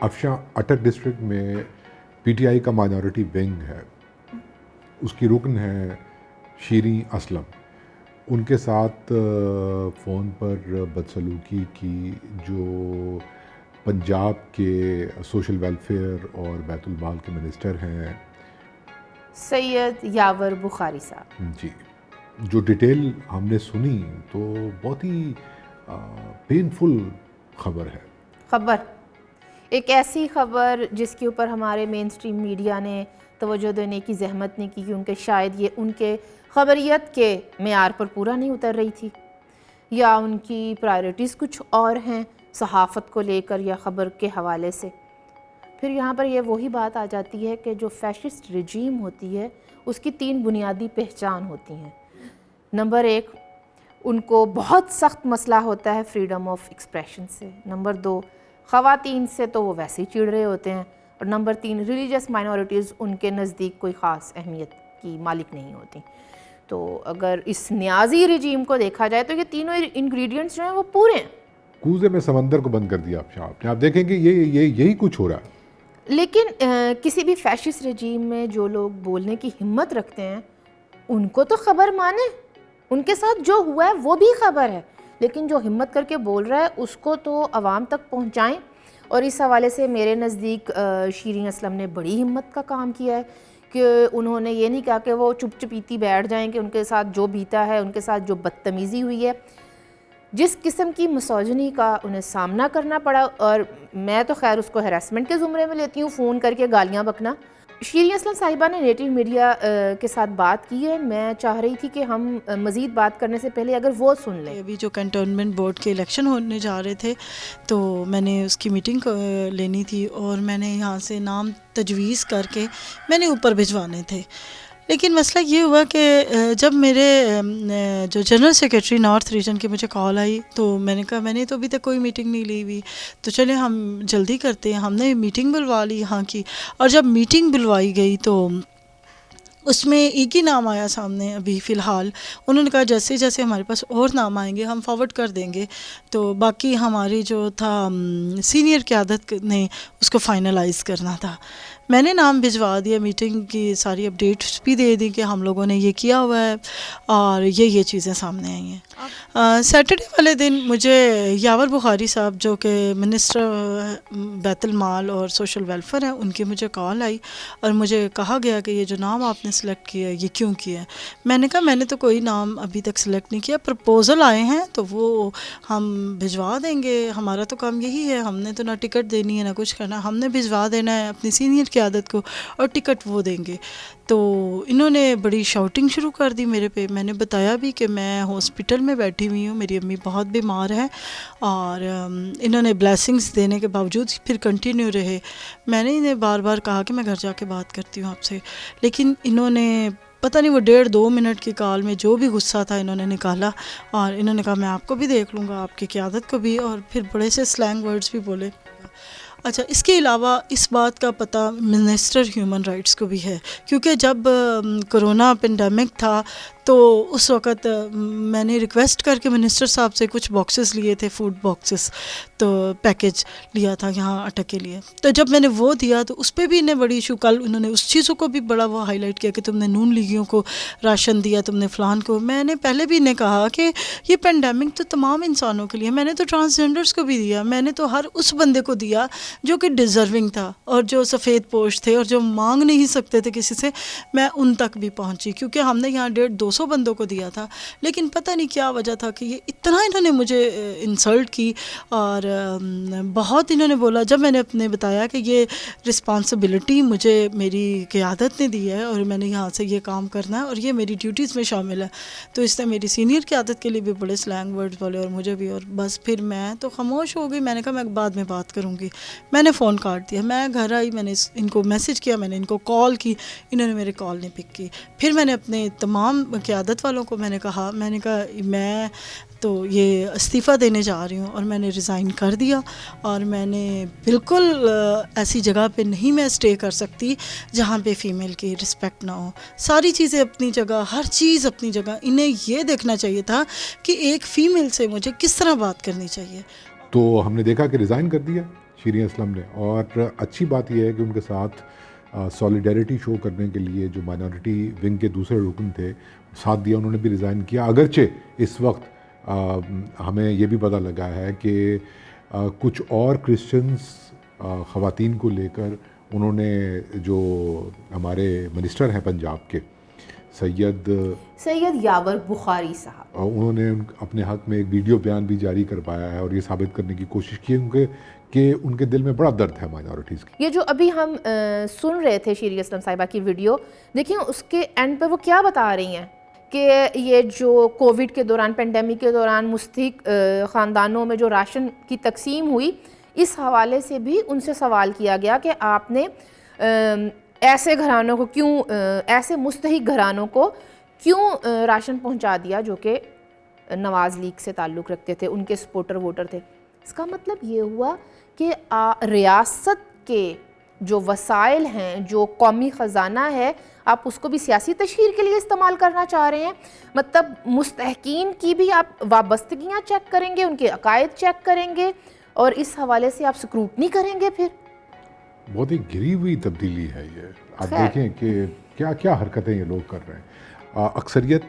افشاں اٹک district میں P T I کا minority wing ہے، اس کی رکن ہے شیریں اسلم. ان کے ساتھ فون پر بدسلوکی کی جو پنجاب کے سوشل ویلفیئر اور بیت المال کے منسٹر ہیں سید یاور بخاری صاحب. جی، جو ڈیٹیل ہم نے سنی تو بہت ہی پینفل خبر ہے. خبر ایک ایسی خبر جس کے اوپر ہمارے مین سٹریم میڈیا نے توجہ دینے کی زحمت نہیں کی، کیونکہ شاید یہ ان کے خبریت کے معیار پر پورا نہیں اتر رہی تھی، یا ان کی پرائرٹیز کچھ اور ہیں صحافت کو لے کر یا خبر کے حوالے سے. پھر یہاں پر یہ وہی بات آ جاتی ہے کہ جو فیشسٹ رجیم ہوتی ہے اس کی 3 بنیادی پہچان ہوتی ہیں. نمبر 1، ان کو بہت سخت مسئلہ ہوتا ہے فریڈم آف ایکسپریشن سے. نمبر 2، خواتین سے تو وہ ویسے ہی چڑ رہے ہوتے ہیں. اور نمبر 3، ریلیجس مائنورٹیز ان کے نزدیک کوئی خاص اہمیت کی مالک نہیں ہوتی. تو اگر اس نیازی رجیم کو دیکھا جائے تو یہ تینوں انگریڈینٹس جو ہیں وہ پورے ہیں. کوزے میں سمندر کو بند کر دیا آپ نے. آپ دیکھیں کہ یہی کچھ ہو رہا ہے. لیکن کسی بھی فیشسٹ رجیم میں جو لوگ بولنے کی ہمت رکھتے ہیں ان کو تو خبر مانے، ان کے ساتھ جو ہوا ہے وہ بھی خبر ہے، لیکن جو ہمت کر کے بول رہا ہے اس کو تو عوام تک پہنچائیں. اور اس حوالے سے میرے نزدیک شیریں اسلم نے بڑی ہمت کا کام کیا ہے کہ انہوں نے یہ نہیں کہا کہ وہ چپ چپیتی بیٹھ جائیں کہ ان کے ساتھ جو بیتا ہے، ان کے ساتھ جو بدتمیزی ہوئی ہے، جس قسم کی مسوجنی کا انہیں سامنا کرنا پڑا. اور میں تو خیر اس کو ہیراسمنٹ کے زمرے میں لیتی ہوں، فون کر کے گالیاں بکنا. شیریں اسلم صاحبہ نے نیٹو میڈیا کے ساتھ بات کی ہے. میں چاہ رہی تھی کہ ہم مزید بات کرنے سے پہلے اگر وہ سن لیں. ابھی جو کنٹونمنٹ بورڈ کے الیکشن ہونے جا رہے تھے تو میں نے اس کی میٹنگ لینی تھی اور میں نے یہاں سے نام تجویز کر کے میں نے اوپر بھجوانے تھے. لیکن مسئلہ یہ ہوا کہ جب میرے جو جنرل سیکریٹری نارتھ ریجن کی مجھے کال آئی تو میں نے کہا میں نے تو ابھی تک کوئی میٹنگ نہیں لی ہوئی، تو چلے ہم جلدی کرتے ہیں. ہم نے میٹنگ بلوا لی یہاں کی، اور جب میٹنگ بلوائی گئی تو اس میں ایک ہی نام آیا سامنے ابھی فی الحال. انہوں نے کہا جیسے جیسے ہمارے پاس اور نام آئیں گے ہم فارورڈ کر دیں گے. تو باقی ہماری جو تھا سینئر قیادت نے اس کو فائنلائز کرنا تھا. میں نے نام بھجوا دیا، میٹنگ کی ساری اپڈیٹس بھی دے دی کہ ہم لوگوں نے یہ کیا ہوا ہے اور یہ چیزیں سامنے آئی ہیں. سیٹرڈے والے دن مجھے یاور بخاری صاحب جو کہ منسٹر بیت المال اور سوشل ویلفیئر ہیں ان کی مجھے کال آئی اور مجھے کہا گیا کہ یہ جو نام آپ نے سلیکٹ کیا ہے یہ کیوں کیا ہے. میں نے کہا میں نے تو کوئی نام ابھی تک سلیکٹ نہیں کیا، پرپوزل آئے ہیں تو وہ ہم بھجوا دیں گے. ہمارا تو کام یہی ہے، ہم نے تو نہ ٹکٹ دینی ہے نہ کچھ کرنا، ہم نے بھجوا دینا ہے اپنی سینئر قیادت کو اور ٹکٹ وہ دیں گے. تو انہوں نے بڑی شاؤٹنگ شروع کر دی میرے پہ. میں نے بتایا بھی کہ میں ہاسپٹل میں بیٹھی ہوئی ہوں، میری امی بہت بیمار ہے، اور انہوں نے بلیسنگز دینے کے باوجود پھر کنٹینیو رہے. میں نے انہیں بار بار کہا کہ میں گھر جا کے بات کرتی ہوں آپ سے، لیکن انہوں نے پتہ نہیں وہ 1.5-2 منٹ کی کال میں جو بھی غصہ تھا انہوں نے نکالا اور انہوں نے کہا میں آپ کو بھی دیکھ لوں گا، آپ کی قیادت کو بھی، اور پھر بڑے سے سلینگ ورڈز بھی بولے. اچھا، اس کے علاوہ اس بات کا پتہ منسٹر ہیومن رائٹس کو بھی ہے، کیونکہ جب کرونا پینڈیمک تھا تو اس وقت میں نے ریکویسٹ کر کے منسٹر صاحب سے کچھ باکسز لیے تھے، فوڈ باکسز، تو پیکج لیا تھا یہاں اٹک کے لیے. تو جب میں نے وہ دیا تو اس پہ بھی انہیں بڑی ایشو، کل انہوں نے اس چیزوں کو بھی بڑا وہ ہائی لائٹ کیا کہ تم نے نون لیگیوں کو راشن دیا، تم نے فلان کو. میں نے پہلے بھی انہیں کہا کہ یہ پینڈیمک تو تمام انسانوں کے لیے، میں نے تو ٹرانسجینڈرز کو بھی دیا، میں نے تو ہر اس بندے کو دیا جو کہ ڈیزرونگ تھا اور جو سفید پوش تھے اور جو مانگ نہیں سکتے تھے کسی سے. میں ان تک بھی پہنچی کیونکہ ہم نے یہاں 150-200 بندوں کو دیا تھا. لیکن پتہ نہیں کیا وجہ تھا کہ یہ اتنا انہوں نے مجھے انسلٹ کی اور بہت انہوں نے بولا. جب میں نے اپنے بتایا کہ یہ رسپانسبلٹی مجھے میری قیادت نے دی ہے اور میں نے یہاں سے یہ کام کرنا ہے اور یہ میری ڈیوٹیز میں شامل ہے، تو اس نے میری سینئر قیادت کے لیے بھی بڑے سلینگ ورڈز بولے اور مجھے بھی. اور بس پھر میں تو خاموش ہو گئی. میں نے کہا میں بعد میں بات کروں گی. میں نے فون کاٹ دیا. میں گھر آئی، میں نے ان کو میسج کیا، میں نے ان کو کال کی، انہوں نے میرے کال نہیں پک کی. پھر میں نے اپنے تمام قیادت والوں کو میں نے کہا میں تو یہ استعفیٰ دینے جا رہی ہوں اور میں نے ریزائن کر دیا، اور میں نے بالکل ایسی جگہ پہ نہیں میں اسٹے کر سکتی جہاں پہ فیمیل کی رسپیکٹ نہ ہو. ساری چیزیں اپنی جگہ، ہر چیز اپنی جگہ. انہیں یہ دیکھنا چاہیے تھا کہ ایک فیمیل سے مجھے کس طرح بات کرنی چاہیے. تو ہم نے دیکھا کہ ریزائن کر دیا شیریں اسلم نے. اور اچھی بات یہ ہے کہ ان کے ساتھ سولیڈیرٹی شو کرنے کے لیے جو مائنورٹی ونگ کے دوسرے رکن تھے ساتھ دیا, انہوں نے بھی ریزائن کیا. اگرچہ اس وقت ہمیں یہ بھی پتہ لگا ہے کہ کچھ اور کرسچنز خواتین کو لے کر انہوں نے, جو ہمارے منسٹر ہیں پنجاب کے سید یاور بخاری صاحب, انہوں نے اپنے حق میں ایک ویڈیو بیان بھی جاری کروایا ہے اور یہ ثابت کرنے کی کوشش کی کہ ان کے دل میں بڑا درد ہے مائنورٹیز کی. یہ جو ابھی ہم سن رہے تھے شیریں اسلم صاحبہ کی ویڈیو, دیکھیں اس کے اینڈ پہ وہ کیا بتا رہی ہیں کہ یہ جو کووڈ کے دوران, پینڈیمک کے دوران مستحق خاندانوں میں جو راشن کی تقسیم ہوئی, اس حوالے سے بھی ان سے سوال کیا گیا کہ آپ نے ایسے گھرانوں کو کیوں, ایسے مستحق گھرانوں کو کیوں راشن پہنچا دیا جو کہ نواز لیگ سے تعلق رکھتے تھے, ان کے سپورٹر ووٹر تھے. اس کا مطلب یہ ہوا کہ ریاست کے جو وسائل ہیں, جو قومی خزانہ ہے, آپ اس کو بھی سیاسی تشہیر کے لیے استعمال کرنا چاہ رہے ہیں. مطلب مستحقین کی بھی آپ وابستگیاں چیک کریں گے, ان کے عقائد چیک کریں گے, اور اس حوالے سے آپ سکروٹنی کریں گے. پھر بہت ہی گری ہوئی تبدیلی ہے یہ. آپ دیکھیں کہ کیا کیا حرکتیں یہ لوگ کر رہے ہیں. اکثریت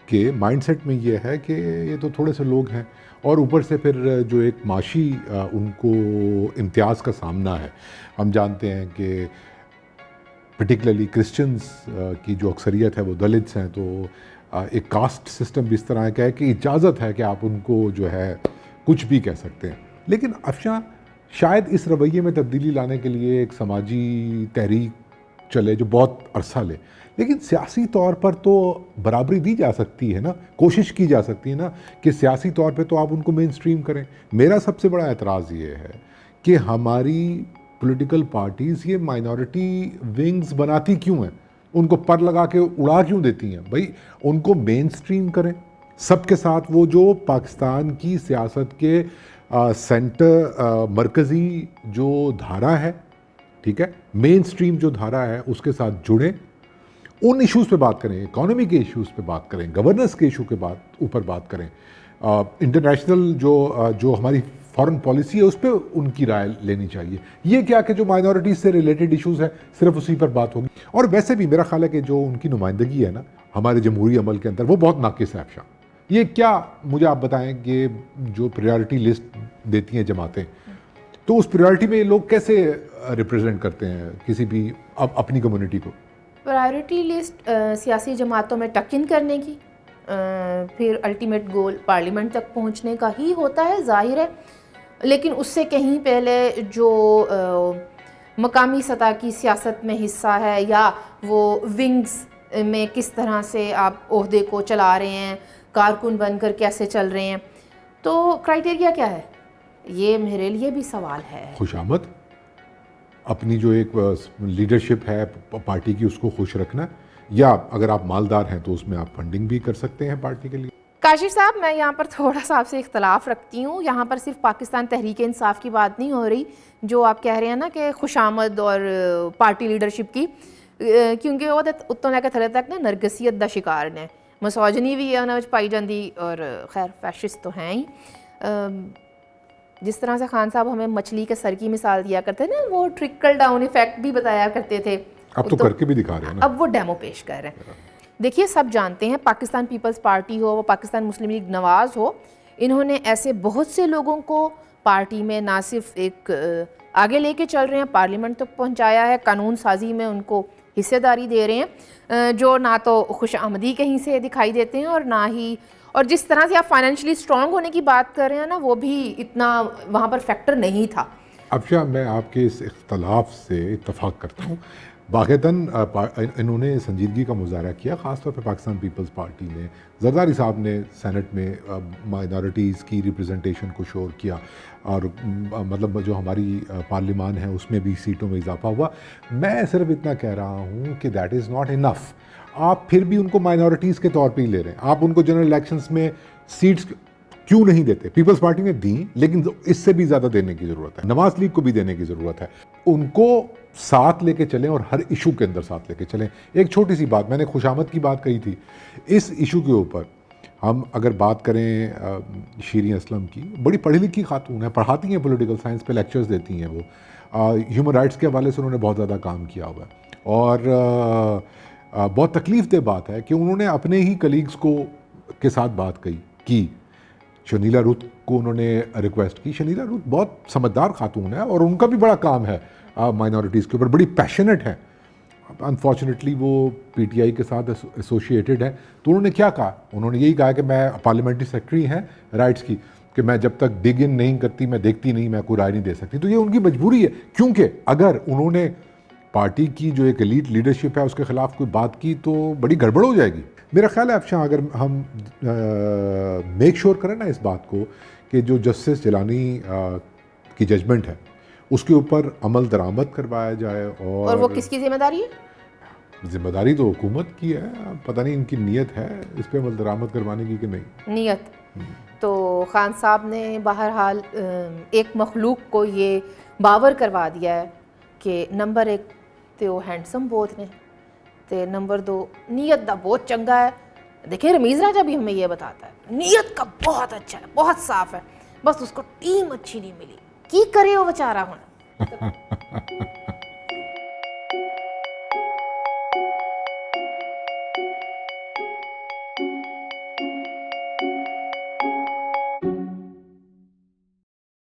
کے مائنڈ سیٹ میں یہ ہے کہ یہ تو تھوڑے سے لوگ ہیں, اور اوپر سے پھر جو ایک معاشی ان کو امتیاز کا سامنا ہے. ہم جانتے ہیں کہ پرٹیکولرلی کرسچنز کی جو اکثریت ہے وہ دلتس ہیں, تو ایک کاسٹ سسٹم بھی اس طرح کا ہے کہ اجازت ہے کہ آپ ان کو جو ہے کچھ بھی کہہ سکتے ہیں. لیکن افشاں شاید اس رویے میں تبدیلی لانے کے لیے ایک سماجی تحریک چلے جو بہت عرصہ لے, لیکن سیاسی طور پر تو برابری دی جا سکتی ہے نا, کوشش کی جا سکتی ہے نا کہ سیاسی طور پہ تو آپ ان کو مین سٹریم کریں. میرا سب سے بڑا اعتراض یہ ہے کہ ہماری پولیٹیکل پارٹیز یہ مائنورٹی ونگز بناتی کیوں ہیں, ان کو پر لگا کے اڑا کیوں دیتی ہیں. بھائی ان کو مین سٹریم کریں سب کے ساتھ. وہ جو پاکستان کی سیاست کے سینٹر مرکزی جو دھارا ہے, ٹھیک ہے, مین سٹریم جو دھارا ہے اس کے ساتھ جڑیں, ان ایشوز پہ بات کریں, اکانومی کے ایشوز پہ بات کریں, گورننس کے ایشو کے اوپر بات کریں, انٹرنیشنل جو ہماری فارن پالیسی ہے اس پہ ان کی رائے لینی چاہیے. یہ کیا کہ جو مائنورٹیز سے ریلیٹڈ ایشوز ہیں صرف اسی پر بات ہوگی. اور ویسے بھی میرا خیال ہے کہ جو ان کی نمائندگی ہے نا ہمارے جمہوری عمل کے اندر وہ بہت ناقص ہے. افشاں یہ کیا, مجھے آپ بتائیں کہ جو پریارٹی لسٹ دیتی ہیں جماعتیں, تو اس پریارٹی میں یہ لوگ کیسے ریپرزینٹ کرتے ہیں کسی بھی اپنی کمیونٹی کو. پرائیورٹی لسٹ سیاسی جماعتوں میں ٹک ان کرنے کی, پھر الٹیمیٹ گول پارلیمنٹ تک پہنچنے کا ہی ہوتا ہے, ظاہر ہے. لیکن اس سے کہیں پہلے جو مقامی سطح کی سیاست میں حصہ ہے, یا وہ ونگز میں کس طرح سے آپ عہدے کو چلا رہے ہیں, کارکن بن کر کیسے چل رہے ہیں, تو کرائٹیریا کیا ہے, یہ میرے لیے بھی سوال ہے. خوش آمد, اپنی جو ایک لیڈرشپ ہے پارٹی کی اس کو خوش رکھنا, یا اگر آپ مالدار ہیں تو اس میں آپ فنڈنگ بھی کر سکتے ہیں پارٹی کے لیے. کاشف صاحب, میں یہاں پر تھوڑا سا آپ سے اختلاف رکھتی ہوں. یہاں پر صرف پاکستان تحریک انصاف کی بات نہیں ہو رہی, جو آپ کہہ رہے ہیں نا کہ خوش آمد اور پارٹی لیڈرشپ کی, کیونکہ وہ اتوں لے کے تھلے تک نا نرگسیت دا شکار نے, مسوجنی بھی ہے انہوں پائی جاندی, اور خیر فیشسٹ تو ہیں ہی. جس طرح سے خان صاحب ہمیں مچھلی کے سر کی مثال دیا کرتے ہیں نا, وہ ٹرکل ڈاؤن ایفیکٹ بھی بتایا کرتے تھے, اب تو کر کے بھی دکھا رہے ہیں نا, اب وہ ڈیمو پیش کر رہے ہیں. دیکھیے سب جانتے ہیں, پاکستان پیپلز پارٹی ہو, وہ پاکستان مسلم لیگ نواز ہو, انہوں نے ایسے بہت سے لوگوں کو پارٹی میں نہ صرف ایک آگے لے کے چل رہے ہیں, پارلیمنٹ تک پہنچایا ہے, قانون سازی میں ان کو حصے داری دے رہے ہیں, جو نہ تو خوش آمدی کہیں سے دکھائی دیتے ہیں, اور نہ ہی, اور جس طرح سے آپ فائنینشلی اسٹرانگ ہونے کی بات کر رہے ہیں نا, وہ بھی اتنا وہاں پر فیکٹر نہیں تھا. افشاں میں آپ کے اس اختلاف سے اتفاق کرتا ہوں. واقعتاً انہوں نے سنجیدگی کا مظاہرہ کیا, خاص طور پہ پاکستان پیپلز پارٹی نے, زرداری صاحب نے سینٹ میں مائنورٹیز کی ریپرزنٹیشن کو شور کیا, اور مطلب جو ہماری پارلیمان ہے اس میں بھی سیٹوں میں اضافہ ہوا. میں صرف اتنا کہہ رہا ہوں کہ دیٹ از ناٹ انف. آپ پھر بھی ان کو مائنورٹیز کے طور پہ ہی لے رہے ہیں. آپ ان کو جنرل الیکشنز میں سیٹس کیوں نہیں دیتے؟ پیپلز پارٹی نے دیں, لیکن اس سے بھی زیادہ دینے کی ضرورت ہے. نواز لیگ کو بھی دینے کی ضرورت ہے. ان کو ساتھ لے کے چلیں اور ہر ایشو کے اندر ساتھ لے کے چلیں. ایک چھوٹی سی بات, میں نے خوش آمد کی بات کہی تھی, اس ایشو کے اوپر ہم اگر بات کریں شیریں اسلم کی، بڑی پڑھی لکھی خاتون ہیں، پڑھاتی ہیں پولیٹیکل سائنس پہ، لیکچرز دیتی ہیں وہ، ہیومن رائٹس کے حوالے سے انہوں نے بہت زیادہ کام کیا ہوا ہے، اور بہت تکلیف دہ بات ہے کہ انہوں نے اپنے ہی کلیگز کے ساتھ بات کی شنیلا روت کو انہوں نے ریکویسٹ کی. شنیلا روت بہت سمجھدار خاتون ہے اور ان کا بھی بڑا کام ہے مائنورٹیز کے اوپر، بڑی پیشنٹ ہے. انفارچونیٹلی وہ پی ٹی آئی کے ساتھ ایسوسیٹیڈ ہے. تو انہوں نے کیا کہا؟ انہوں نے یہی کہا کہ میں پارلیمنٹری سیکرٹری ہیں رائٹس کی، کہ میں جب تک ڈگ ان نہیں کرتی، میں دیکھتی نہیں، میں کوئی رائے نہیں دے سکتی. تو یہ ان کی مجبوری ہے، کیونکہ اگر انہوں نے پارٹی کی جو ایک ایلیٹ لیڈرشپ ہے اس کے خلاف کوئی بات کی تو بڑی گڑبڑ ہو جائے گی. میرا خیال ہے افشاں اگر ہم میک شور کریں نا اس بات کو کہ جو جسٹس جیلانی کی ججمنٹ ہے اس کے اوپر عمل درآمد کروایا جائے. اور وہ کس کی ذمہ داری ہے؟ ذمہ داری تو حکومت کی ہے. پتہ نہیں ان کی نیت ہے اس پہ عمل درآمد کروانے کی کہ نہیں. نیت تو خان صاحب نے بہرحال ایک مخلوق کو یہ باور کروا دیا ہے کہ نمبر 1 تے وہ ہینڈسم بہت نے، تے نمبر 2 نیت دا بہت چنگا ہے. دیکھیں رمیز راجہ بھی ہمیں یہ بتاتا ہے نیت کا بہت اچھا ہے، بہت صاف ہے، بس اس کو ٹیم اچھی نہیں ملی. کی کرے وہ بیچارہ ہونا.